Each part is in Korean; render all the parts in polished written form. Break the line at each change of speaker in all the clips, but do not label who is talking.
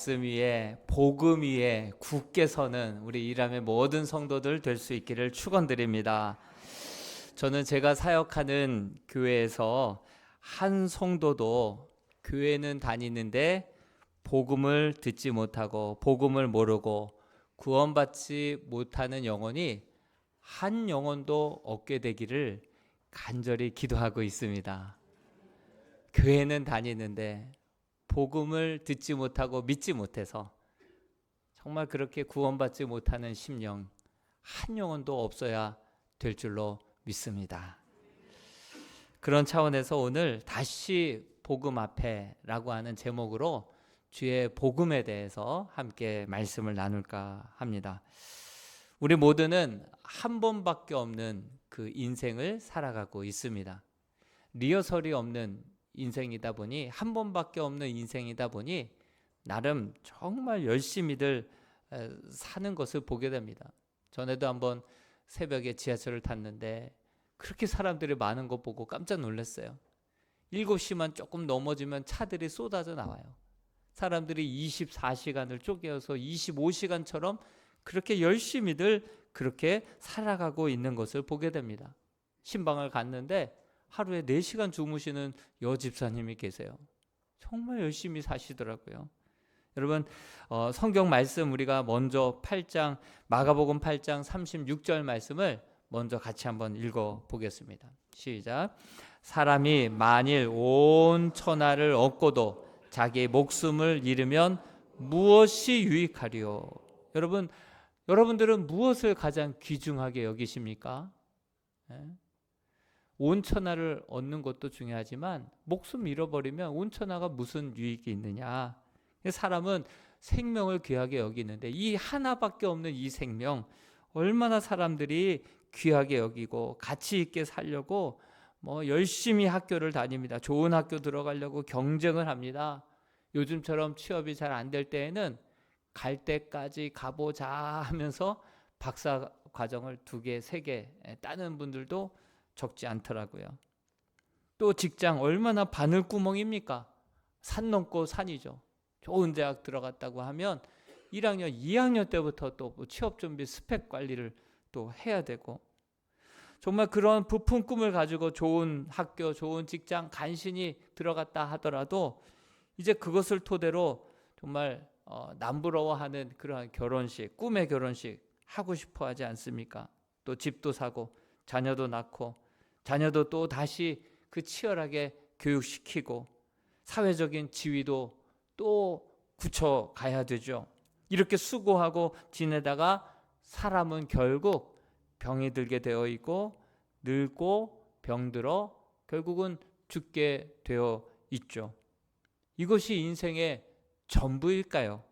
말씀 위에 복음 위에 굳게 서는 우리 이람의 모든 성도들 될 수 있기를 축원드립니다. 저는 제가 사역하는 교회에서 한 성도도 교회는 다니는데 복음을 듣지 못하고 복음을 모르고 구원받지 못하는 영혼이 한 영혼도 없게 되기를 간절히 기도하고 있습니다. 교회는 다니는데 복음을 듣지 못하고 믿지 못해서 정말 그렇게 구원받지 못하는 심령 한 영혼도 없어야 될 줄로 믿습니다. 그런 차원에서 오늘 다시 복음 앞에라고 하는 제목으로 주의 복음에 대해서 함께 말씀을 나눌까 합니다. 우리 모두는 한 번밖에 없는 그 인생을 살아가고 있습니다. 리허설이 없는 인생이다 보니, 한 번밖에 없는 인생이다 보니 나름 정말 열심히들 사는 것을 보게 됩니다. 전에도 한번 새벽에 지하철을 탔는데 그렇게 사람들이 많은 거 보고 깜짝 놀랐어요. 7시만 조금 넘어지면 차들이 쏟아져 나와요. 사람들이 24시간을 쪼개어서 25시간처럼 그렇게 열심히들 그렇게 살아가고 있는 것을 보게 됩니다. 신방을 갔는데 하루에 4시간 주무시는 여집사님이 계세요. 정말 열심히 사시더라고요. 여러분, 성경 말씀 우리가 먼저 마가복음 8장 36절 말씀을 먼저 같이 한번 읽어보겠습니다. 시작. 사람이 만일 온 천하를 얻고도 자기의 목숨을 잃으면 무엇이 유익하리요? 여러분들은 무엇을 가장 귀중하게 여기십니까? 온 천하를 얻는 것도 중요하지만 목숨 잃어버리면 온 천하가 무슨 유익이 있느냐. 사람은 생명을 귀하게 여기는데 이 하나밖에 없는 이 생명 얼마나 사람들이 귀하게 여기고 가치 있게 살려고 열심히 학교를 다닙니다. 좋은 학교 들어가려고 경쟁을 합니다. 요즘처럼 취업이 잘 안 될 때에는 갈 때까지 가보자 하면서 박사 과정을 2개, 3개 따는 분들도 적지 않더라고요. 또 직장 얼마나 바늘구멍입니까? 산 넘고 산이죠. 좋은 대학 들어갔다고 하면 1학년, 2학년 때부터 또 취업 준비 스펙 관리를 또 해야 되고, 정말 그런 부푼 꿈을 가지고 좋은 학교, 좋은 직장 간신히 들어갔다 하더라도 이제 그것을 토대로 정말 남부러워하는 그러한 결혼식, 꿈의 결혼식 하고 싶어 하지 않습니까? 또 집도 사고 자녀도 낳고 자녀도 또 다시 그 치열하게 교육시키고 사회적인 지위도 또 굳혀가야 되죠. 이렇게 수고하고 지내다가 사람은 결국 병이 들게 되어 있고 늙고 병들어 결국은 죽게 되어 있죠. 이것이 인생의 전부일까요?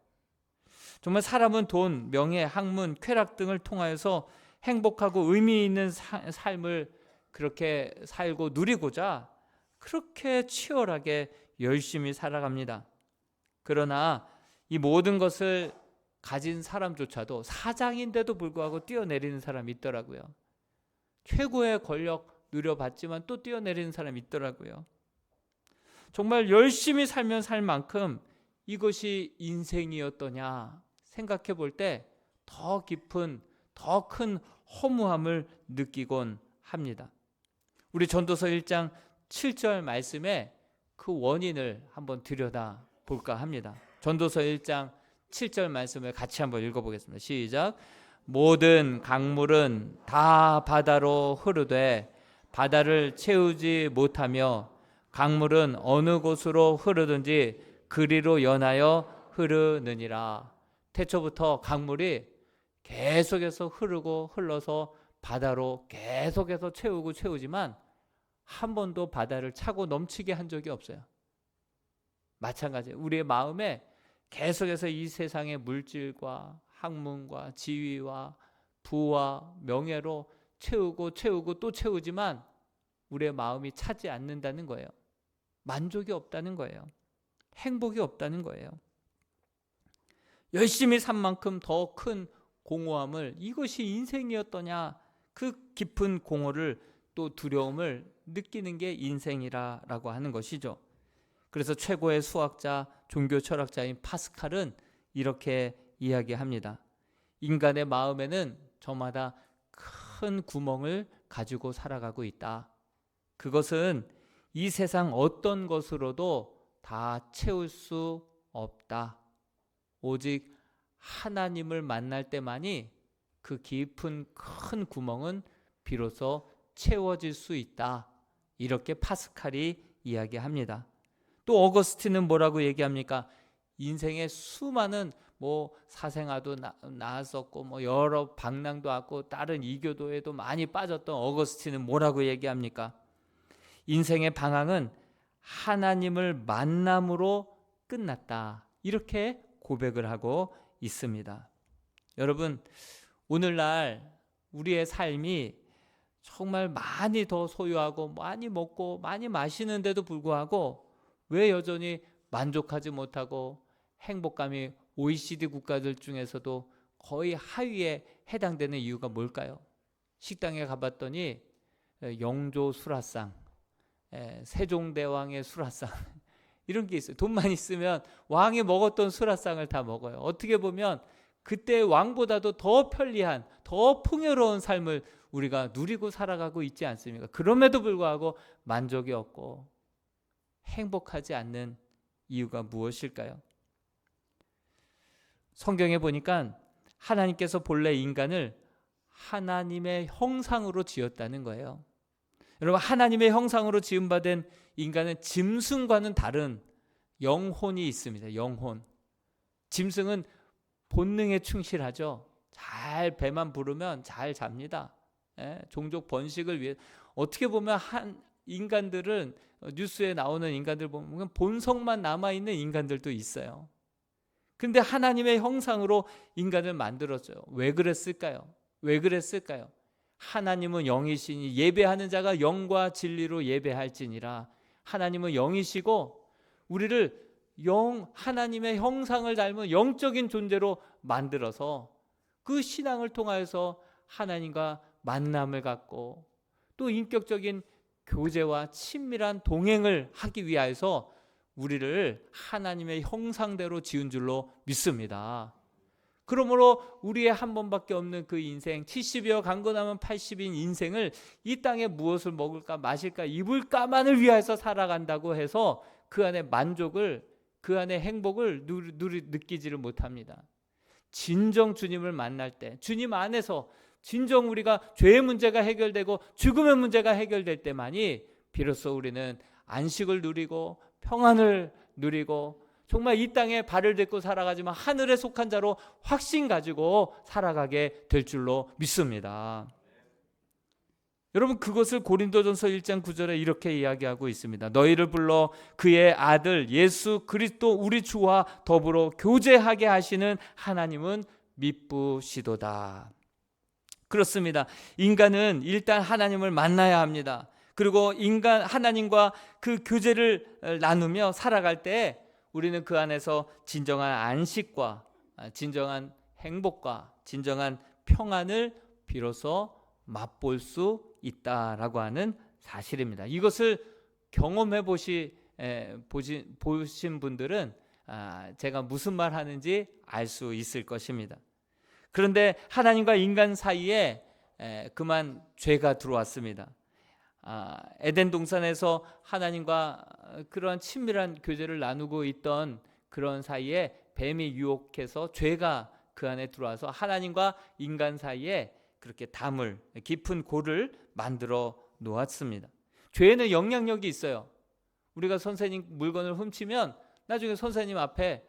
정말 사람은 돈, 명예, 학문, 쾌락 등을 통하여서 행복하고 의미 있는 삶을 그렇게 살고 누리고자 그렇게 치열하게 열심히 살아갑니다. 그러나 이 모든 것을 가진 사람조차도 사장인데도 불구하고 뛰어내리는 사람이 있더라고요. 최고의 권력 누려봤지만 또 뛰어내리는 사람이 있더라고요. 정말 열심히 살면 살 만큼 이것이 인생이었더냐 생각해 볼 때 더 깊은, 더 큰 허무함을 느끼곤 합니다. 우리 전도서 1장 7절 말씀에 그 원인을 한번 들여다 볼까 합니다. 전도서 1장 7절 말씀을 같이 한번 읽어보겠습니다. 시작. 모든 강물은 다 바다로 흐르되 바다를 채우지 못하며 강물은 어느 곳으로 흐르든지 그리로 연하여 흐르느니라. 태초부터 강물이 계속해서 흐르고 흘러서 바다로 계속해서 채우지만 한 번도 바다를 차고 넘치게 한 적이 없어요. 마찬가지예요. 우리의 마음에 계속해서 이 세상의 물질과 학문과 지위와 부와 명예로 채우고 또 채우지만 우리의 마음이 차지 않는다는 거예요. 만족이 없다는 거예요. 행복이 없다는 거예요. 열심히 산 만큼 더 큰 공허함을, 이것이 인생이었더냐, 그 깊은 공허를 또 두려움을 느끼는 게 인생이라고 하는 것이죠. 그래서 최고의 수학자 종교 철학자인 파스칼은 이렇게 이야기합니다. 인간의 마음에는 저마다 큰 구멍을 가지고 살아가고 있다. 그것은 이 세상 어떤 것으로도 다 채울 수 없다. 오직 하나님을 만날 때만이 그 깊은 큰 구멍은 비로소 채워질 수 있다. 이렇게 파스칼이 이야기합니다. 또 어거스틴은 뭐라고 얘기합니까? 인생의 수많은 사생아도 낳았었고 여러 방랑도 왔고 다른 이교도에도 많이 빠졌던 어거스틴은 뭐라고 얘기합니까? 인생의 방황은 하나님을 만남으로 끝났다. 이렇게 고백을 하고 있습니다. 여러분, 오늘날 우리의 삶이 정말 많이 더 소유하고 많이 먹고 많이 마시는데도 불구하고 왜 여전히 만족하지 못하고 행복감이 OECD 국가들 중에서도 거의 하위에 해당되는 이유가 뭘까요? 식당에 가봤더니 영조 수라상, 세종대왕의 수라상 이런 게 있어요. 돈만 있으면 왕이 먹었던 수라상을 다 먹어요. 어떻게 보면 그때 왕보다도 더 편리한, 더 풍요로운 삶을 우리가 누리고 살아가고 있지 않습니까? 그럼에도 불구하고 만족이 없고 행복하지 않는 이유가 무엇일까요? 성경에 보니까 하나님께서 본래 인간을 하나님의 형상으로 지었다는 거예요. 여러분, 하나님의 형상으로 지음받은 인간은 짐승과는 다른 영혼이 있습니다. 영혼. 짐승은 본능에 충실하죠. 잘 배만 부르면 잘 잡니다. 종족 번식을 위해. 어떻게 보면 인간들은 뉴스에 나오는 인간들 보면 본성만 남아있는 인간들도 있어요. 근데 하나님의 형상으로 인간을 만들었어요. 왜 그랬을까요? 왜 그랬을까요? 하나님은 영이시니 예배하는 자가 영과 진리로 예배할지니라. 하나님은 영이시고 우리를 하나님의 형상을 닮은 영적인 존재로 만들어서 그 신앙을 통하여서 하나님과 만남을 갖고 또 인격적인 교제와 친밀한 동행을 하기 위하여서 우리를 하나님의 형상대로 지은 줄로 믿습니다. 그러므로 우리의 한 번밖에 없는 그 인생, 70이여 강건하면 80인 인생을 이 땅에 무엇을 먹을까 마실까 입을까만을 위해서 살아간다고 해서 그 안에 만족을, 그 안에 행복을 느끼지를 못합니다. 진정 주님을 만날 때, 주님 안에서 진정 우리가 죄의 문제가 해결되고 죽음의 문제가 해결될 때만이 비로소 우리는 안식을 누리고 평안을 누리고 정말 이 땅에 발을 딛고 살아가지만 하늘에 속한 자로 확신 가지고 살아가게 될 줄로 믿습니다. 여러분, 그것을 고린도전서 1장 9절에 이렇게 이야기하고 있습니다. 너희를 불러 그의 아들 예수 그리스도 우리 주와 더불어 교제하게 하시는 하나님은 미쁘시도다. 그렇습니다. 인간은 일단 하나님을 만나야 합니다. 그리고 하나님과 그 교제를 나누며 살아갈 때 우리는 그 안에서 진정한 안식과 진정한 행복과 진정한 평안을 비로소 맛볼 수 있다라고 하는 사실입니다. 이것을 경험해 보신 분들은 제가 무슨 말 하는지 알 수 있을 것입니다. 그런데 하나님과 인간 사이에 그만 죄가 들어왔습니다. 에덴 동산에서 하나님과 그러한 친밀한 교제를 나누고 있던 그런 사이에 뱀이 유혹해서 죄가 그 안에 들어와서 하나님과 인간 사이에 그렇게 담을, 깊은 골을 만들어 놓았습니다. 죄에는 영향력이 있어요. 우리가 선생님 물건을 훔치면 나중에 선생님 앞에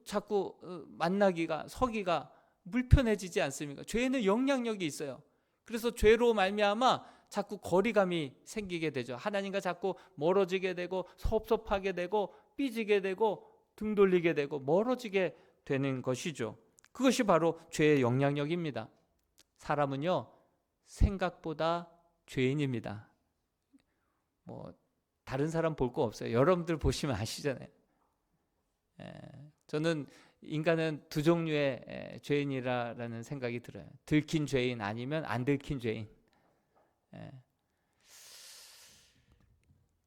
자꾸 서기가 불편해지지 않습니까? 죄에는 영향력이 있어요. 그래서 죄로 말미암아 자꾸 거리감이 생기게 되죠. 하나님과 자꾸 멀어지게 되고 섭섭하게 되고 삐지게 되고 등 돌리게 되고 멀어지게 되는 것이죠. 그것이 바로 죄의 영향력입니다. 사람은요, 생각보다 죄인입니다. 다른 사람 볼 거 없어요. 여러분들 보시면 아시잖아요. 저는 인간은 두 종류의 죄인이라는 생각이 들어요. 들킨 죄인 아니면 안 들킨 죄인.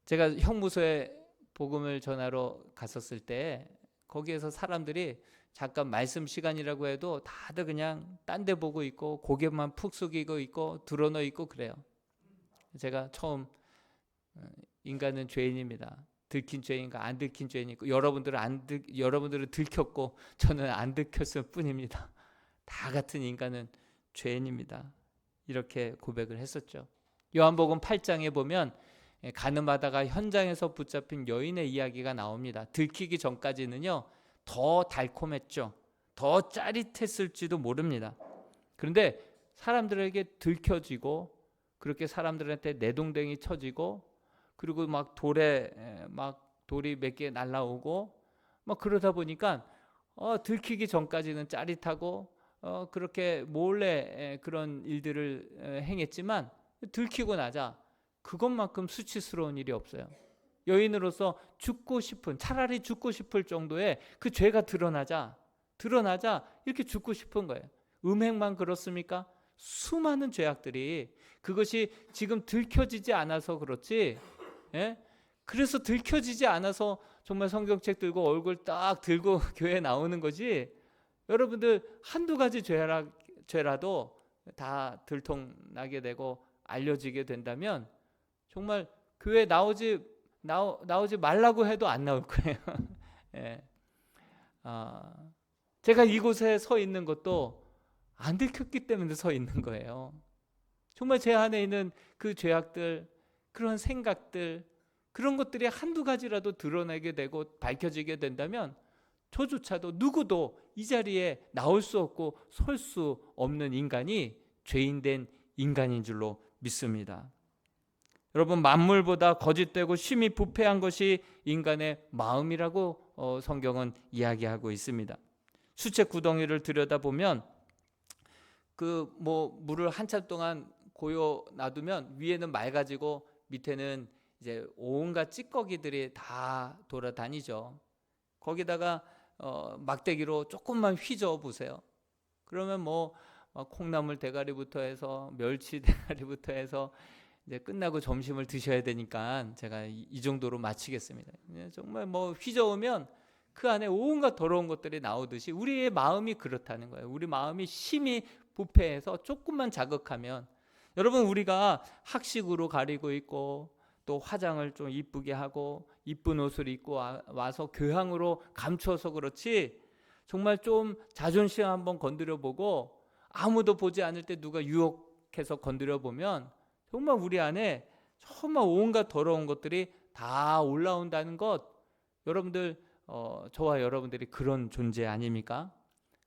제가 형무소에 복음을 전하러 갔었을 때 거기에서 사람들이 잠깐 말씀 시간이라고 해도 다들 그냥 딴 데 보고 있고 고개만 푹 숙이고 있고 드러누워 있고 그래요. 제가 처음 인간은 죄인입니다. 들킨 죄인과 안 들킨 죄인이 있고 여러분들은 들켰고 저는 안 들켰을 뿐입니다. 다 같은 인간은 죄인입니다. 이렇게 고백을 했었죠. 요한복음 8장에 보면 가늠하다가 현장에서 붙잡힌 여인의 이야기가 나옵니다. 들키기 전까지는요 더 달콤했죠. 더 짜릿했을지도 모릅니다. 그런데 사람들에게 들켜지고 그렇게 사람들한테 내동댕이 쳐지고 그리고 막 돌이 몇 개 날라오고 막 그러다 보니까 들키기 전까지는 짜릿하고 그렇게 몰래 그런 일들을 행했지만 들키고 나자 그것만큼 수치스러운 일이 없어요. 여인으로서 차라리 죽고 싶을 정도의 그 죄가 드러나자 이렇게 죽고 싶은 거예요. 음행만 그렇습니까? 수많은 죄악들이 그것이 지금 들켜지지 않아서 그렇지, 그래서 들켜지지 않아서 정말 성경책 들고 얼굴 딱 들고 교회에 나오는 거지. 여러분들 한두 가지 죄라도 다 들통나게 되고 알려지게 된다면 정말 교회 나오지 말라고 해도 안 나올 거예요. 제가 이곳에 서 있는 것도 안 들켰기 때문에 서 있는 거예요. 정말 제 안에 있는 그 죄악들, 그런 생각들, 그런 것들이 한두 가지라도 드러나게 되고 밝혀지게 된다면 저조차도 누구도 이 자리에 나올 수 없고 설 수 없는 인간이 죄인된 인간인 줄로 믿습니다. 여러분, 만물보다 거짓되고 심히 부패한 것이 인간의 마음이라고 성경은 이야기하고 있습니다. 수채 구덩이를 들여다보면 물을 한참 동안 고여 놔두면 위에는 맑아지고 밑에는 이제 온갖 찌꺼기들이 다 돌아다니죠. 거기다가 막대기로 조금만 휘저어 보세요. 그러면 콩나물 대가리부터 해서 멸치 대가리부터 해서 이제 끝나고 점심을 드셔야 되니까 제가 이 정도로 마치겠습니다. 정말 휘저으면 그 안에 온갖 더러운 것들이 나오듯이 우리의 마음이 그렇다는 거예요. 우리 마음이 심히 부패해서 조금만 자극하면, 여러분, 우리가 학식으로 가리고 있고 또 화장을 좀 이쁘게 하고 이쁜 옷을 입고 와서 교양으로 감추어서 그렇지, 정말 좀 자존심 한번 건드려 보고 아무도 보지 않을 때 누가 유혹해서 건드려 보면 정말 우리 안에 정말 온갖 더러운 것들이 다 올라온다는 것, 여러분들 저와 여러분들이 그런 존재 아닙니까?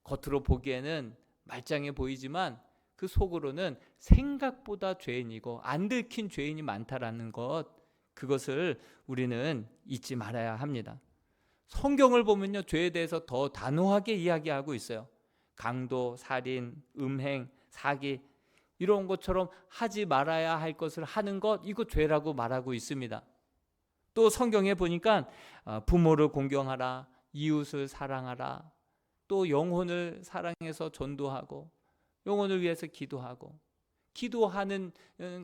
겉으로 보기에는 말짱해 보이지만 그 속으로는 생각보다 죄인이고 안 들킨 죄인이 많다라는 것, 그것을 우리는 잊지 말아야 합니다. 성경을 보면요, 죄에 대해서 더 단호하게 이야기하고 있어요. 강도, 살인, 음행, 사기, 이런 것처럼 하지 말아야 할 것을 하는 것, 이거 죄라고 말하고 있습니다. 또 성경에 보니까 부모를 공경하라, 이웃을 사랑하라, 또 영혼을 사랑해서 전도하고 영혼을 위해서 기도하고, 기도하는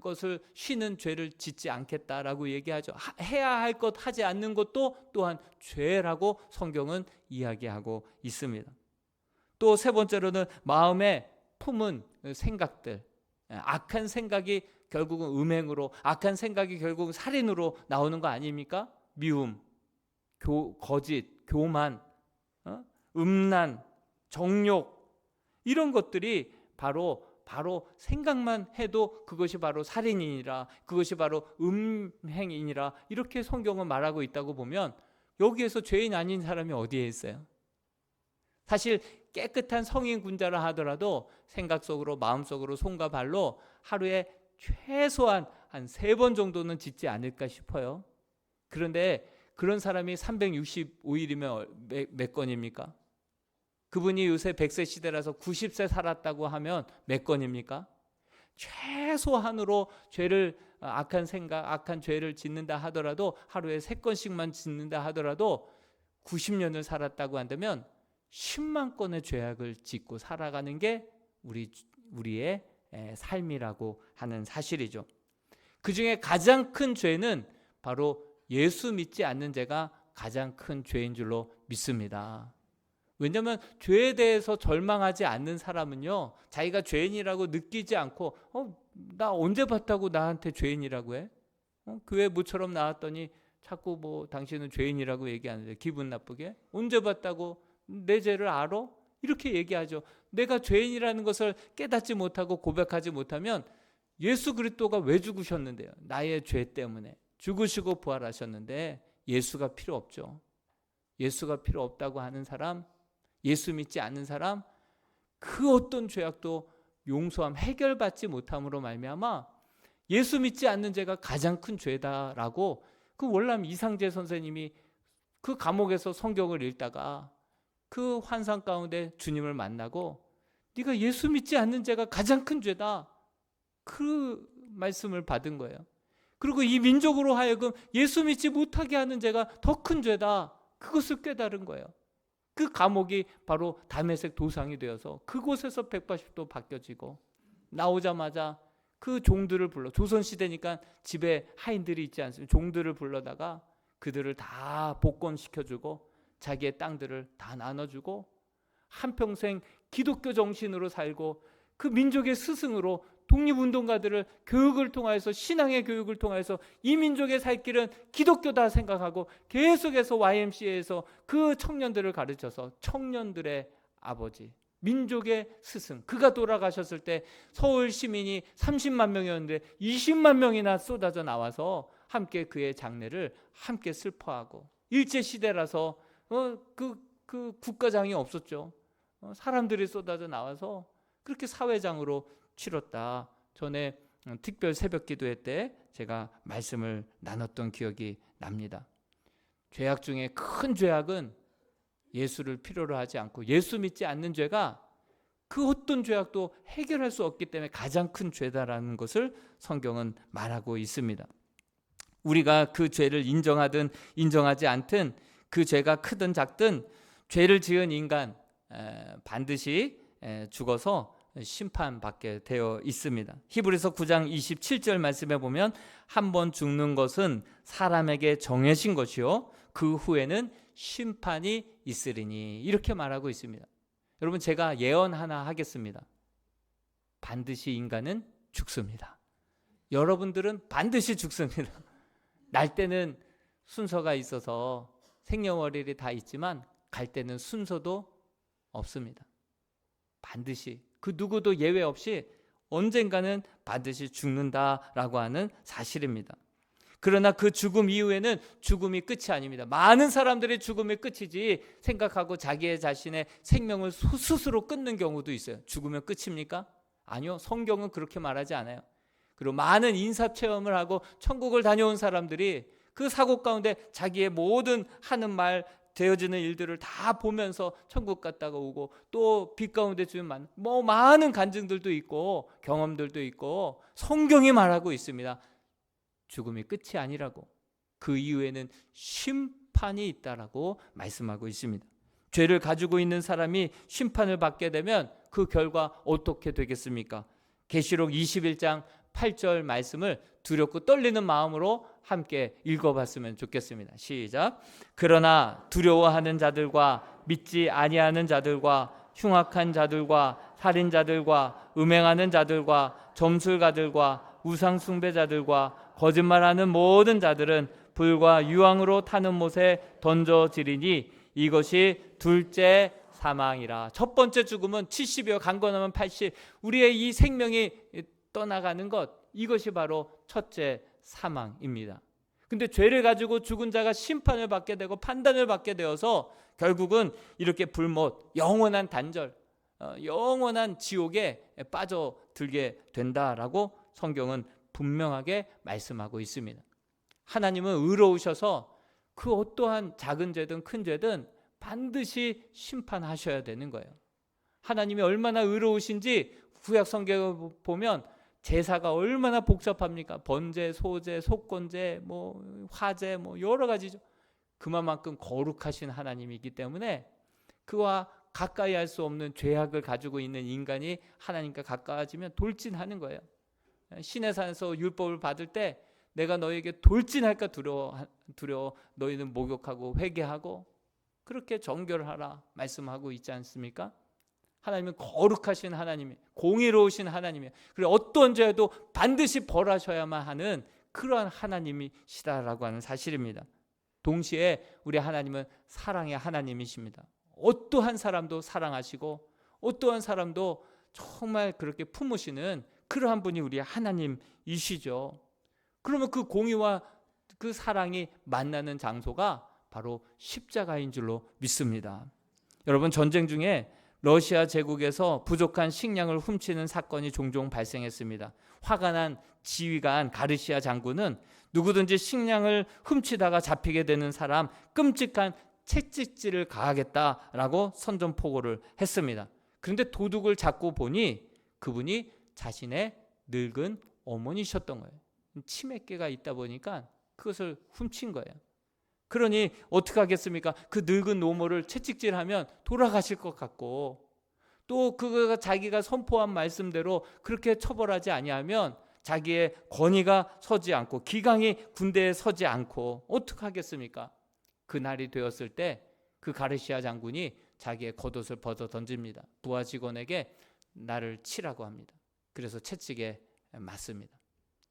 것을 쉬는 죄를 짓지 않겠다라고 얘기하죠. 해야 할 것 하지 않는 것도 또한 죄라고 성경은 이야기하고 있습니다. 또 세 번째로는 마음에 품은 생각들, 악한 생각이 결국은 음행으로, 악한 생각이 결국은 살인으로 나오는 거 아닙니까? 미움, 거짓, 교만, 음란, 정욕, 이런 것들이 바로 생각만 해도 그것이 바로 살인이니라, 그것이 바로 음행이니라, 이렇게 성경은 말하고 있다고 보면 여기에서 죄인 아닌 사람이 어디에 있어요? 사실 깨끗한 성인 군자라 하더라도 생각 속으로, 마음 속으로, 손과 발로 하루에 최소한 한 3번 정도는 짓지 않을까 싶어요. 그런데 그런 사람이 365일이면 몇 건입니까? 그분이 요새 100세 시대라서 90세 살았다고 하면 몇 건입니까? 최소한으로 악한 생각, 악한 죄를 짓는다 하더라도 하루에 3건씩만 짓는다 하더라도 90년을 살았다고 한다면 10만 건의 죄악을 짓고 살아가는 게 우리의 삶이라고 하는 사실이죠. 그 중에 가장 큰 죄는 바로 예수 믿지 않는 죄가 가장 큰 죄인 줄로 믿습니다. 왜냐하면 죄에 대해서 절망하지 않는 사람은요, 자기가 죄인이라고 느끼지 않고 나 언제 봤다고 나한테 죄인이라고 해? 교회 모처럼 나왔더니 자꾸 뭐 당신은 죄인이라고 얘기하는데 기분 나쁘게? 언제 봤다고? 내 죄를 알아? 이렇게 얘기하죠. 내가 죄인이라는 것을 깨닫지 못하고 고백하지 못하면 예수 그리스도가 왜 죽으셨는데요? 나의 죄 때문에 죽으시고 부활하셨는데 예수가 필요 없죠. 예수가 필요 없다고 하는 사람, 예수 믿지 않는 사람, 그 어떤 죄악도 용서함, 해결받지 못함으로 말미암아 예수 믿지 않는 죄가 가장 큰 죄다라고 그 월남 이상재 선생님이 그 감옥에서 성경을 읽다가 그 환상 가운데 주님을 만나고 네가 예수 믿지 않는 죄가 가장 큰 죄다, 그 말씀을 받은 거예요. 그리고 이 민족으로 하여금 예수 믿지 못하게 하는 죄가 더 큰 죄다, 그것을 깨달은 거예요. 그 감옥이 바로 다메섹 도상이 되어서 그곳에서 180도 바뀌어지고, 나오자마자 그 종들을 불러, 조선시대니까 집에 하인들이 있지 않습니까? 종들을 불러다가 그들을 다 복권시켜주고 자기의 땅들을 다 나눠주고 한평생 기독교 정신으로 살고 그 민족의 스승으로 독립운동가들을 교육을 통해서, 신앙의 교육을 통해서 이 민족의 살 길은 기독교다 생각하고 계속해서 YMCA에서 그 청년들을 가르쳐서 청년들의 아버지, 민족의 스승, 그가 돌아가셨을 때 서울 시민이 30만 명이었는데 20만 명이나 쏟아져 나와서 함께 그의 장례를 함께 슬퍼하고, 일제시대라서 그 국가장이 없었죠. 사람들이 쏟아져 나와서 그렇게 사회장으로 치렀다. 전에 특별 새벽 기도회 때 제가 말씀을 나눴던 기억이 납니다. 죄악 중에 큰 죄악은 예수를 필요로 하지 않고 예수 믿지 않는 죄가 그 어떤 죄악도 해결할 수 없기 때문에 가장 큰 죄다라는 것을 성경은 말하고 있습니다. 우리가 그 죄를 인정하든 인정하지 않든, 그 죄가 크든 작든 죄를 지은 인간 반드시 죽어서 심판받게 되어 있습니다. 히브리서 9장 27절 말씀에 보면 한 번 죽는 것은 사람에게 정해진 것이요 그 후에는 심판이 있으리니, 이렇게 말하고 있습니다. 여러분, 제가 예언 하나 하겠습니다. 반드시 인간은 죽습니다. 여러분들은 반드시 죽습니다. 날 때는 순서가 있어서 생년월일이 다 있지만 갈 때는 순서도 없습니다. 반드시, 그 누구도 예외 없이 언젠가는 반드시 죽는다라고 하는 사실입니다. 그러나 그 죽음 이후에는 죽음이 끝이 아닙니다. 많은 사람들이 죽음이 끝이지 생각하고 자기의 자신의 생명을 스스로 끊는 경우도 있어요. 죽으면 끝입니까? 아니요, 성경은 그렇게 말하지 않아요. 그리고 많은 인사체험을 하고 천국을 다녀온 사람들이 그 사고 가운데 자기의 모든 하는 말, 되어지는 일들을 다 보면서 천국 갔다가 오고, 또 빛 가운데 주면 많은 간증들도 있고 경험들도 있고, 성경이 말하고 있습니다. 죽음이 끝이 아니라고, 그 이후에는 심판이 있다라고 말씀하고 있습니다. 죄를 가지고 있는 사람이 심판을 받게 되면 그 결과 어떻게 되겠습니까? 계시록 21장 8절 말씀을 두렵고 떨리는 마음으로 함께 읽어봤으면 좋겠습니다. 시작. 그러나 두려워하는 자들과 믿지 아니하는 자들과 흉악한 자들과 살인자들과 음행하는 자들과 점술가들과 우상숭배자들과 거짓말하는 모든 자들은 불과 유황으로 타는 못에 던져지리니 이것이 둘째 사망이라. 첫 번째 죽음은 70이요 강건하면 80, 우리의 이 생명이 떠나가는 것, 이것이 바로 첫째 사망입니다. 근데 죄를 가지고 죽은 자가 심판을 받게 되고 판단을 받게 되어서 결국은 이렇게 불못, 영원한 단절, 영원한 지옥에 빠져들게 된다라고 성경은 분명하게 말씀하고 있습니다. 하나님은 의로우셔서 그 어떠한 작은 죄든 큰 죄든 반드시 심판하셔야 되는 거예요. 하나님이 얼마나 의로우신지 구약 성경을 보면 제사가 얼마나 복잡합니까? 번제, 소제, 속건제, 화제, 여러 가지죠. 그만큼 거룩하신 하나님이기 때문에 그와 가까이 할 수 없는 죄악을 가지고 있는 인간이 하나님과 가까워지면 돌진하는 거예요. 시내산에서 율법을 받을 때 내가 너에게 돌진할까 두려워 너희는 목욕하고 회개하고, 그렇게 정결하라 말씀하고 있지 않습니까? 하나님은 거룩하신 하나님이, 공의로우신 하나님이, 그리고 어떤 죄도 반드시 벌하셔야만 하는 그러한 하나님이시다라고 하는 사실입니다. 동시에 우리 하나님은 사랑의 하나님이십니다. 어떠한 사람도 사랑하시고 어떠한 사람도 정말 그렇게 품으시는 그러한 분이 우리 하나님이시죠. 그러면 그 공의와 그 사랑이 만나는 장소가 바로 십자가인 줄로 믿습니다. 여러분, 전쟁 중에 러시아 제국에서 부족한 식량을 훔치는 사건이 종종 발생했습니다. 화가 난 지휘관 가르시아 장군은 누구든지 식량을 훔치다가 잡히게 되는 사람 끔찍한 채찍질을 가하겠다라고 선전포고를 했습니다. 그런데 도둑을 잡고 보니 그분이 자신의 늙은 어머니셨던 거예요. 치매기가 있다 보니까 그것을 훔친 거예요. 그러니 어떻게 하겠습니까? 그 늙은 노모를 채찍질하면 돌아가실 것 같고, 또 그가 자기가 선포한 말씀대로 그렇게 처벌하지 아니하면 자기의 권위가 서지 않고 기강이 군대에 서지 않고 어떻게 하겠습니까? 그날이 되었을 때 그 가르시아 장군이 자기의 겉옷을 벗어 던집니다. 부하 직원에게 나를 치라고 합니다. 그래서 채찍에 맞습니다.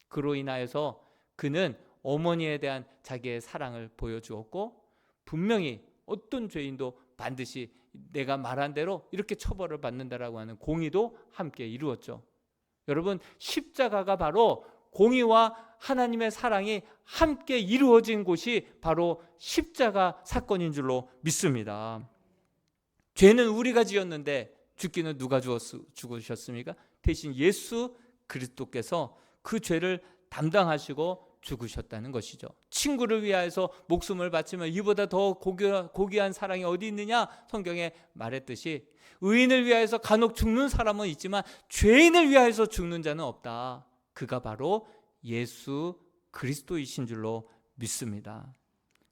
그로 인하여서 그는 어머니에 대한 자기의 사랑을 보여주었고, 분명히 어떤 죄인도 반드시 내가 말한 대로 이렇게 처벌을 받는다라고 하는 공의도 함께 이루었죠. 여러분, 십자가가 바로 공의와 하나님의 사랑이 함께 이루어진 곳이 바로 십자가 사건인 줄로 믿습니다. 죄는 우리가 지었는데 죽기는 누가 죽으셨습니까? 대신 예수 그리스도께서 그 죄를 담당하시고 죽으셨다는 것이죠. 친구를 위하여서 목숨을 바치면 이보다 더 고귀한 사랑이 어디 있느냐? 성경에 말했듯이 의인을 위하여서 간혹 죽는 사람은 있지만 죄인을 위하여서 죽는 자는 없다. 그가 바로 예수 그리스도이신 줄로 믿습니다.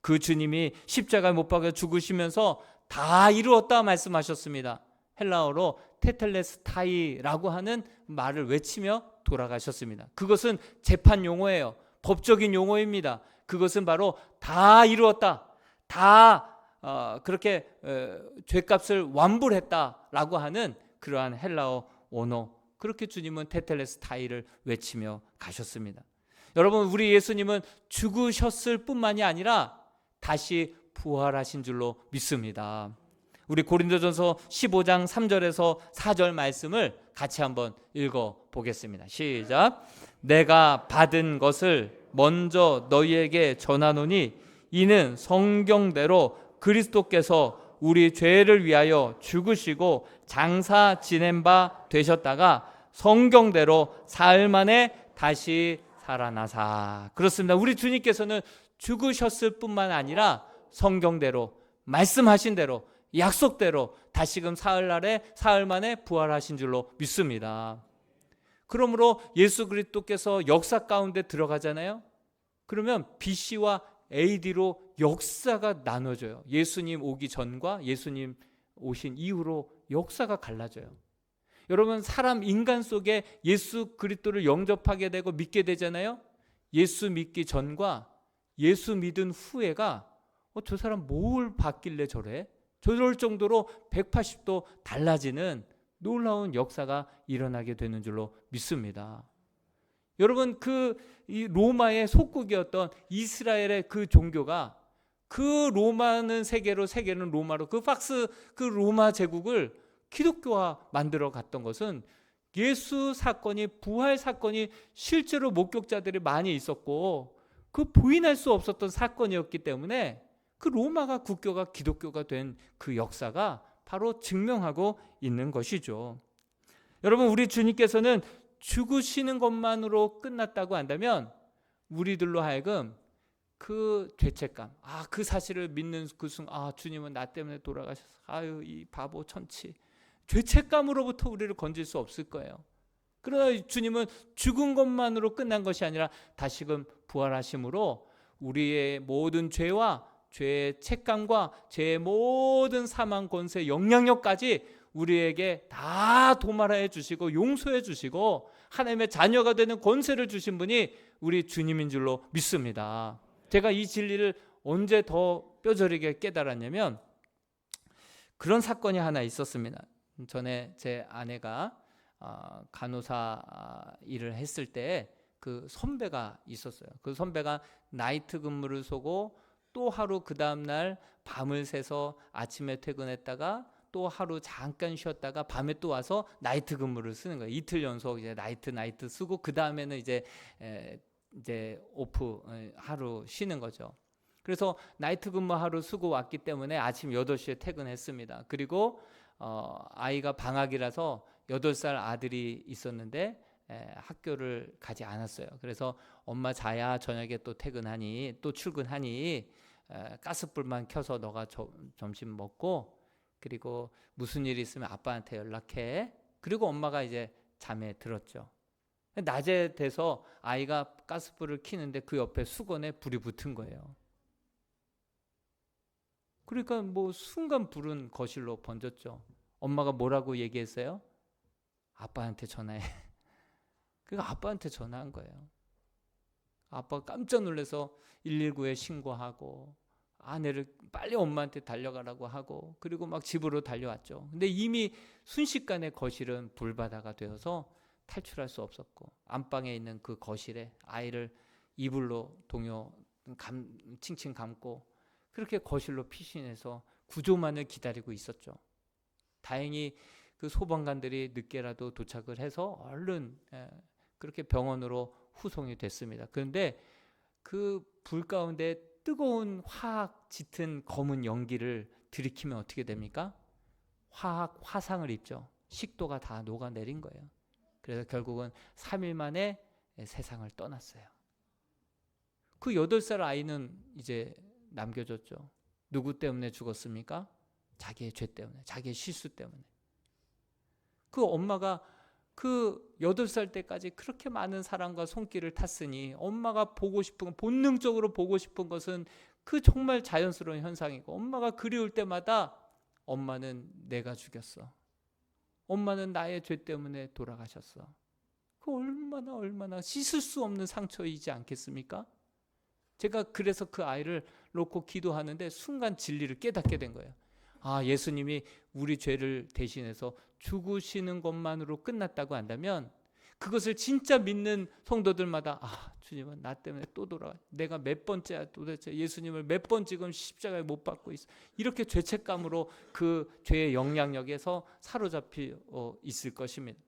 그 주님이 십자가에 못 박혀 죽으시면서 다 이루었다 말씀하셨습니다. 헬라어로 테텔레스타이라고 하는 말을 외치며 돌아가셨습니다. 그것은 재판 용어예요. 법적인 용어입니다. 그것은 바로 다 이루었다, 다 그렇게 죄값을 완불했다라고 하는 그러한 헬라어 언어, 그렇게 주님은 테텔레스타이를 외치며 가셨습니다. 여러분, 우리 예수님은 죽으셨을 뿐만이 아니라 다시 부활하신 줄로 믿습니다. 우리 고린도전서 15장 3절에서 4절 말씀을 같이 한번 읽어보겠습니다. 시작. 내가 받은 것을 먼저 너희에게 전하노니 이는 성경대로 그리스도께서 우리 죄를 위하여 죽으시고 장사 지낸 바 되셨다가 성경대로 사흘 만에 다시 살아나사. 그렇습니다. 우리 주님께서는 죽으셨을 뿐만 아니라 성경대로 말씀하신 대로 약속대로 다시금 사흘 만에 부활하신 줄로 믿습니다. 그러므로 예수 그리스도께서 역사 가운데 들어가잖아요. 그러면 BC와 AD로 역사가 나눠져요. 예수님 오기 전과 예수님 오신 이후로 역사가 갈라져요. 여러분, 사람 인간 속에 예수 그리스도를 영접하게 되고 믿게 되잖아요. 예수 믿기 전과 예수 믿은 후에가 저 사람 뭘 봤길래 저래? 저럴 정도로 180도 달라지는 놀라운 역사가 일어나게 되는 줄로 믿습니다. 여러분, 이 로마의 속국이었던 이스라엘의 그 종교가 그 로마는 세계로, 세계는 로마로 그 로마 제국을 기독교화 만들어 갔던 것은 예수 사건이, 부활 사건이 실제로 목격자들이 많이 있었고 그 부인할 수 없었던 사건이었기 때문에 그 로마가 국교가 기독교가 된 그 역사가 바로 증명하고 있는 것이죠. 여러분, 우리 주님께서는 죽으시는 것만으로 끝났다고 한다면 우리들로 하여금 그 죄책감, 그 사실을 믿는 그 순간, 주님은 나 때문에 돌아가셔서 아유 이 바보 천치, 죄책감으로부터 우리를 건질 수 없을 거예요. 그러나 주님은 죽은 것만으로 끝난 것이 아니라 다시금 부활하심으로 우리의 모든 죄와 죄의 책감과 죄의 모든 사망 권세 영향력까지 우리에게 다 도말해 주시고 용서해 주시고 하나님의 자녀가 되는 권세를 주신 분이 우리 주님인 줄로 믿습니다. 제가 이 진리를 언제 더 뼈저리게 깨달았냐면 그런 사건이 하나 있었습니다. 전에 제 아내가 간호사 일을 했을 때 그 선배가 있었어요. 그 선배가 나이트 근무를 서고 또 하루 그 다음날 밤을 새서 아침에 퇴근했다가 또 하루 잠깐 쉬었다가 밤에 또 와서 나이트 근무를 쓰는 거예요. 이틀 연속 이제 나이트 쓰고 그 다음에는 이제 오프 하루 쉬는 거죠. 그래서 나이트 근무 하루 쓰고 왔기 때문에 아침 8시에 퇴근했습니다. 그리고 아이가 방학이라서 8살 아들이 있었는데 학교를 가지 않았어요. 그래서 엄마 자야 저녁에 또 퇴근하니 또 출근하니 가스불만 켜서 너가 점심 먹고 그리고 무슨 일이 있으면 아빠한테 연락해. 그리고 엄마가 이제 잠에 들었죠. 낮에 돼서 아이가 가스불을 켜는데 그 옆에 수건에 불이 붙은 거예요. 그러니까 뭐 순간 불은 거실로 번졌죠. 엄마가 뭐라고 얘기했어요? 아빠한테 전화해. 그러니까 아빠한테 전화한 거예요. 아빠가 깜짝 놀라서 119에 신고하고 아내를 빨리 엄마한테 달려가라고 하고 그리고 막 집으로 달려왔죠. 근데 이미 순식간에 거실은 불바다가 되어서 탈출할 수 없었고 안방에 있는 그 거실에 아이를 이불로 칭칭 감고 그렇게 거실로 피신해서 구조만을 기다리고 있었죠. 다행히 그 소방관들이 늦게라도 도착을 해서 얼른 그렇게 병원으로 후송이 됐습니다. 그런데 그 불 가운데 뜨거운 화학 짙은 검은 연기를 들이키면 어떻게 됩니까? 화학 화상을 입죠. 식도가 다 녹아내린 거예요. 그래서 결국은 3일 만에 세상을 떠났어요. 그 8살 아이는 이제 남겨졌죠. 누구 때문에 죽었습니까? 자기의 죄 때문에, 자기의 실수 때문에. 그 엄마가 그 8살 때까지 그렇게 많은 사랑과 손길을 탔으니 엄마가 보고 싶은, 본능적으로 보고 싶은 것은 그 정말 자연스러운 현상이고 엄마가 그리울 때마다 엄마는 내가 죽였어. 엄마는 나의 죄 때문에 돌아가셨어. 그 얼마나 씻을 수 없는 상처이지 않겠습니까? 제가 그래서 그 아이를 놓고 기도하는데 순간 진리를 깨닫게 된 거예요. 아, 예수님이 우리 죄를 대신해서 죽으시는 것만으로 끝났다고 한다면 그것을 진짜 믿는 성도들마다 주님은 나 때문에 또 돌아와. 내가 몇 번째야 도대체 예수님을 몇 번 지금 십자가에 못 박고 있어. 이렇게 죄책감으로 그 죄의 영향력에서 사로잡혀 있을 것입니다.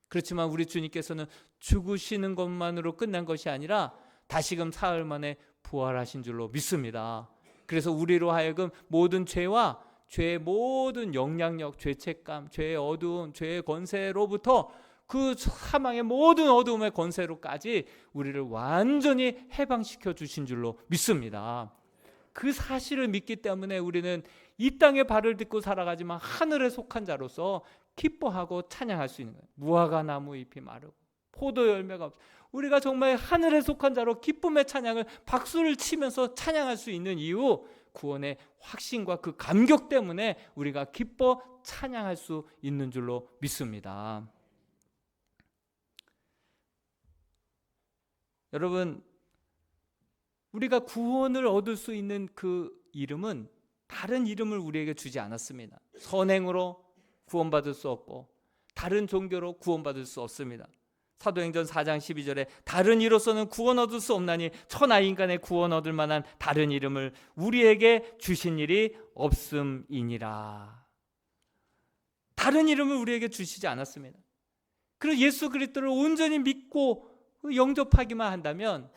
그렇지만 우리 주님께서는 죽으시는 것만으로 끝난 것이 아니라 다시금 사흘 만에 부활하신 줄로 믿습니다. 그래서 우리로 하여금 모든 죄와 죄의 모든 영향력, 죄책감, 죄의 어두움, 죄의 권세로부터 그 사망의 모든 어두움의 권세로까지 우리를 완전히 해방시켜 주신 줄로 믿습니다. 그 사실을 믿기 때문에 우리는 이 땅에 발을 딛고 살아가지만 하늘에 속한 자로서 기뻐하고 찬양할 수 있는 거예요. 무화과 나무 잎이 마르고 포도 열매가 없어. 우리가 정말 하늘에 속한 자로 기쁨의 찬양을 박수를 치면서 찬양할 수 있는 이유, 구원의 확신과 그 감격 때문에 우리가 기뻐 찬양할 수 있는 줄로 믿습니다. 여러분, 우리가 구원을 얻을 수 있는 그 이름은 다른 이름을 우리에게 주지 않았습니다. 선행으로 구원받을 수 없고 다른 종교로 구원받을 수 없습니다. 사도행전 4장 12절에 다른 이로서는 구원 얻을 수 없나니 천하 인간의 구원 얻을 만한 다른 이름을 우리에게 주신 일이 없음이니라. 다른 이름을 우리에게 주시지 않았습니다. 그리고 예수 그리스도를 온전히 믿고 영접하기만 한다면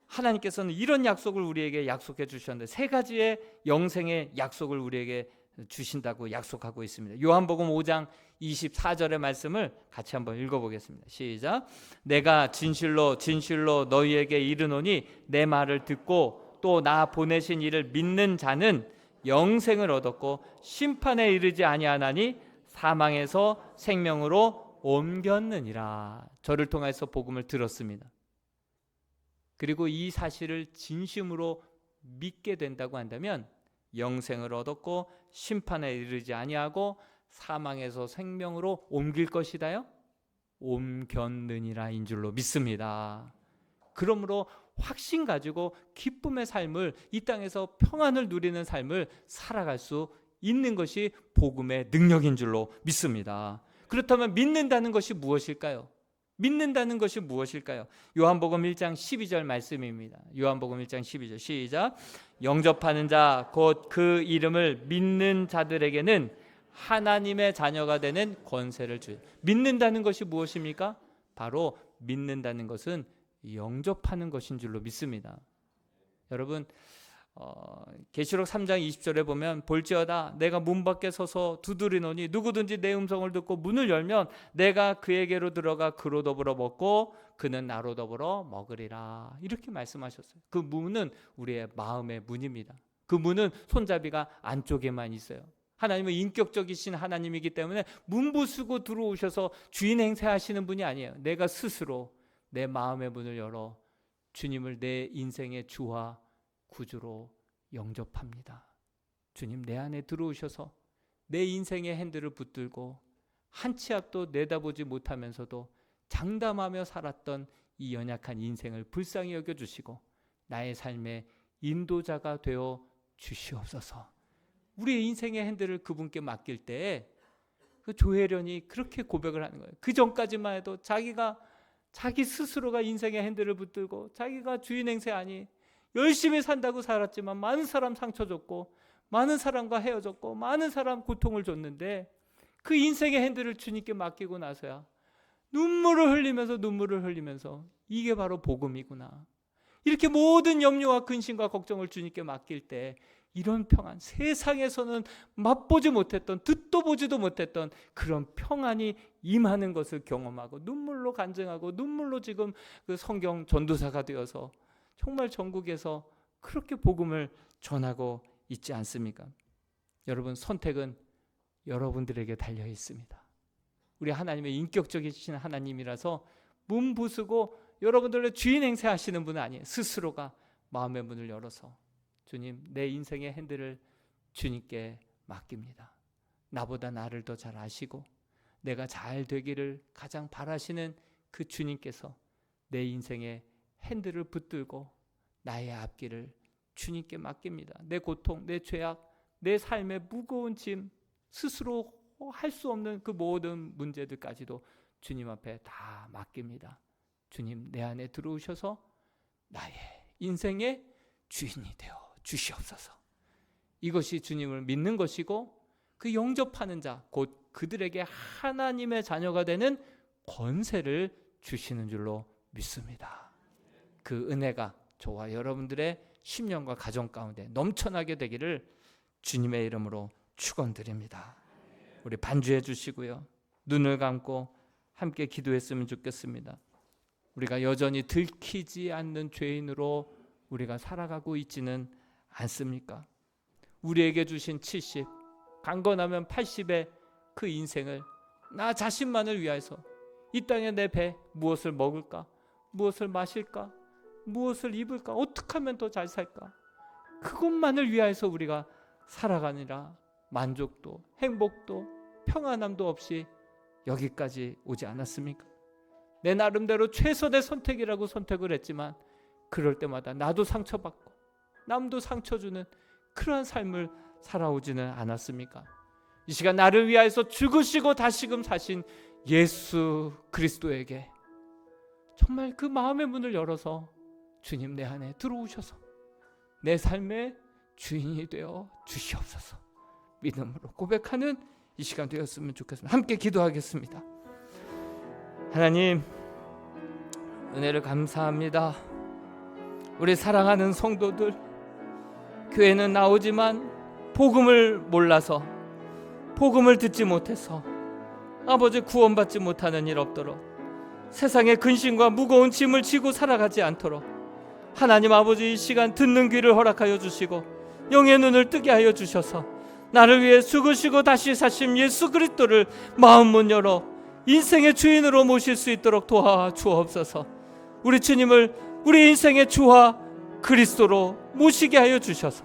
하나님께서는 이런 약속을 우리에게 약속해 주셨는데 3가지의 영생의 약속을 우리에게 주신다고 약속하고 있습니다. 요한복음 5장 24절의 말씀을 같이 한번 읽어보겠습니다. 시작. 내가 진실로 진실로 너희에게 이르노니 내 말을 듣고 또 나 보내신 이를 믿는 자는 영생을 얻었고 심판에 이르지 아니하나니 사망에서 생명으로 옮겼느니라. 저를 통해서 복음을 들었습니다. 그리고 이 사실을 진심으로 믿게 된다고 한다면 영생을 얻었고 심판에 이르지 아니하고 사망에서 생명으로 옮길 것이다요? 옮겼느니라 인 줄로 믿습니다. 그러므로 확신 가지고 기쁨의 삶을, 이 땅에서 평안을 누리는 삶을 살아갈 수 있는 것이 복음의 능력인 줄로 믿습니다. 그렇다면 믿는다는 것이 무엇일까요? 믿는다는 것이 무엇일까요? 요한복음 1장 12절 말씀입니다. 요한복음 1장 12절 시작. 영접하는 자 곧 그 이름을 믿는 자들에게는 하나님의 자녀가 되는 권세를 주요. 믿는다는 것이 무엇입니까? 바로 믿는다는 것은 영접하는 것인 줄로 믿습니다. 여러분, 계시록 3장 20절에 보면 볼지어다 내가 문 밖에 서서 두드리노니 누구든지 내 음성을 듣고 문을 열면 내가 그에게로 들어가 그로 더불어 먹고 그는 나로 더불어 먹으리라. 이렇게 말씀하셨어요. 그 문은 우리의 마음의 문입니다. 그 문은 손잡이가 안쪽에만 있어요. 하나님은 인격적이신 하나님이기 때문에 문 부수고 들어오셔서 주인 행세하시는 분이 아니에요. 내가 스스로 내 마음의 문을 열어 주님을 내 인생의 주와 구주로 영접합니다. 주님 내 안에 들어오셔서 내 인생의 핸들을 붙들고 한 치 앞도 내다보지 못하면서도 장담하며 살았던 이 연약한 인생을 불쌍히 여겨주시고 나의 삶의 인도자가 되어 주시옵소서. 우리의 인생의 핸들을 그분께 맡길 때 그 조혜련이 그렇게 고백을 하는 거예요. 그 전까지만 해도 자기 스스로가 인생의 핸들을 붙들고 자기가 주인 행세 아니 열심히 산다고 살았지만 많은 사람 상처 줬고 많은 사람과 헤어졌고 많은 사람 고통을 줬는데 그 인생의 핸들을 주님께 맡기고 나서야 눈물을 흘리면서 이게 바로 복음이구나. 이렇게 모든 염려와 근심과 걱정을 주님께 맡길 때 이런 평안, 세상에서는 맛보지 못했던 듣도 보지도 못했던 그런 평안이 임하는 것을 경험하고 눈물로 간증하고 눈물로 지금 그 성경 전도사가 되어서 정말 전국에서 그렇게 복음을 전하고 있지 않습니까? 여러분, 선택은 여러분들에게 달려 있습니다. 우리 하나님의 인격적이신 하나님이라서 문 부수고 여러분들의 주인 행세하시는 분은 아니에요. 스스로가 마음의 문을 열어서 주님 내 인생의 핸들을 주님께 맡깁니다. 나보다 나를 더 잘 아시고 내가 잘 되기를 가장 바라시는 그 주님께서 내 인생의 핸들을 붙들고 나의 앞길을 주님께 맡깁니다. 내 고통, 내 죄악, 내 삶의 무거운 짐, 스스로 할 수 없는 그 모든 문제들까지도 주님 앞에 다 맡깁니다. 주님 내 안에 들어오셔서 나의 인생의 주인이 되어 주시옵소서. 이것이 주님을 믿는 것이고 그 영접하는 자, 곧 그들에게 하나님의 자녀가 되는 권세를 주시는 줄로 믿습니다. 그 은혜가 저와 여러분들의 심령과 가정 가운데 넘쳐나게 되기를 주님의 이름으로 축원드립니다. 우리 반주해 주시고요. 눈을 감고 함께 기도했으면 좋겠습니다. 우리가 여전히 들키지 않는 죄인으로 우리가 살아가고 있지는 않습니까? 우리에게 주신 70, 강건하면 80의 그 인생을 나 자신만을 위해서 이 땅에 내 배 무엇을 먹을까? 무엇을 마실까? 무엇을 입을까? 어떻게 하면 더 잘 살까? 그것만을 위해서 우리가 살아가느라 만족도, 행복도, 평안함도 없이 여기까지 오지 않았습니까? 내 나름대로 최선의 선택이라고 선택을 했지만 그럴 때마다 나도 상처받고 남도 상처 주는 그러한 삶을 살아오지는 않았습니까? 이 시간 나를 위하여서 죽으시고 다시금 사신 예수 그리스도에게 정말 그 마음의 문을 열어서 주님 내 안에 들어오셔서 내 삶의 주인이 되어 주시옵소서. 믿음으로 고백하는 이 시간 되었으면 좋겠습니다. 함께 기도하겠습니다. 하나님, 은혜를 감사합니다. 우리 사랑하는 성도들, 교회는 나오지만 복음을 몰라서, 복음을 듣지 못해서 아버지 구원받지 못하는 일 없도록, 세상의 근심과 무거운 짐을 지고 살아가지 않도록 하나님 아버지 이 시간 듣는 귀를 허락하여 주시고 영의 눈을 뜨게 하여 주셔서 나를 위해 죽으시고 다시 사신 예수 그리스도를 마음문 열어 인생의 주인으로 모실 수 있도록 도와주옵소서. 우리 주님을 우리 인생의 주와 그리스도로 모시게 하여 주셔서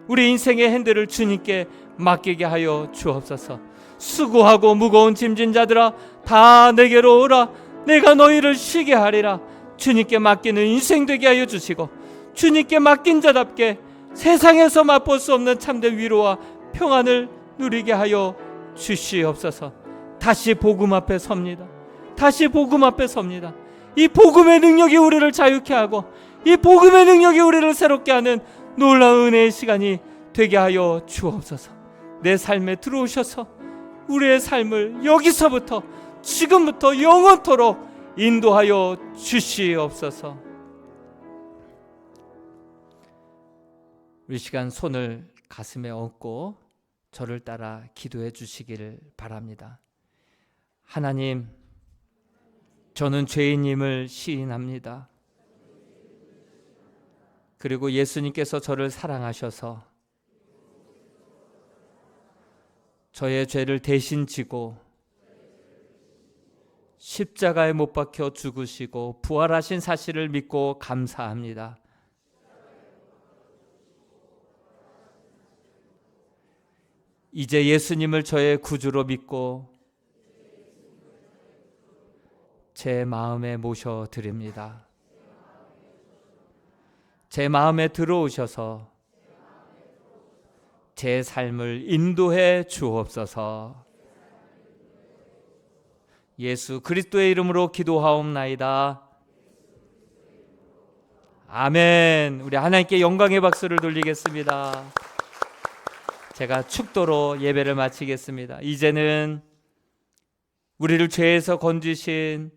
우리 인생의 핸들을 주님께 맡기게 하여 주옵소서. 수고하고 무거운 짐진 자들아 다 내게로 오라. 내가 너희를 쉬게 하리라. 주님께 맡기는 인생 되게 하여 주시고 주님께 맡긴 자답게 세상에서 맛볼 수 없는 참된 위로와 평안을 누리게 하여 주시옵소서. 다시 복음 앞에 섭니다. 다시 복음 앞에 섭니다. 이 복음의 능력이 우리를 자유케 하고 이 복음의 능력이 우리를 새롭게 하는 놀라운 은혜의 시간이 되게 하여 주옵소서. 내 삶에 들어오셔서 우리의 삶을 여기서부터 지금부터 영원토록 인도하여 주시옵소서. 우리 시간 손을 가슴에 얹고 저를 따라 기도해 주시기를 바랍니다. 하나님, 저는 죄인임을 시인합니다. 그리고 예수님께서 저를 사랑하셔서 저의 죄를 대신 지고 십자가에 못 박혀 죽으시고 부활하신 사실을 믿고 감사합니다. 이제 예수님을 저의 구주로 믿고 제 마음에 모셔드립니다. 제 마음에 들어오셔서 제 삶을 인도해 주옵소서. 예수 그리스도의 이름으로 기도하옵나이다. 아멘. 우리 하나님께 영광의 박수를 돌리겠습니다. 제가 축도로 예배를 마치겠습니다. 이제는 우리를 죄에서 건지신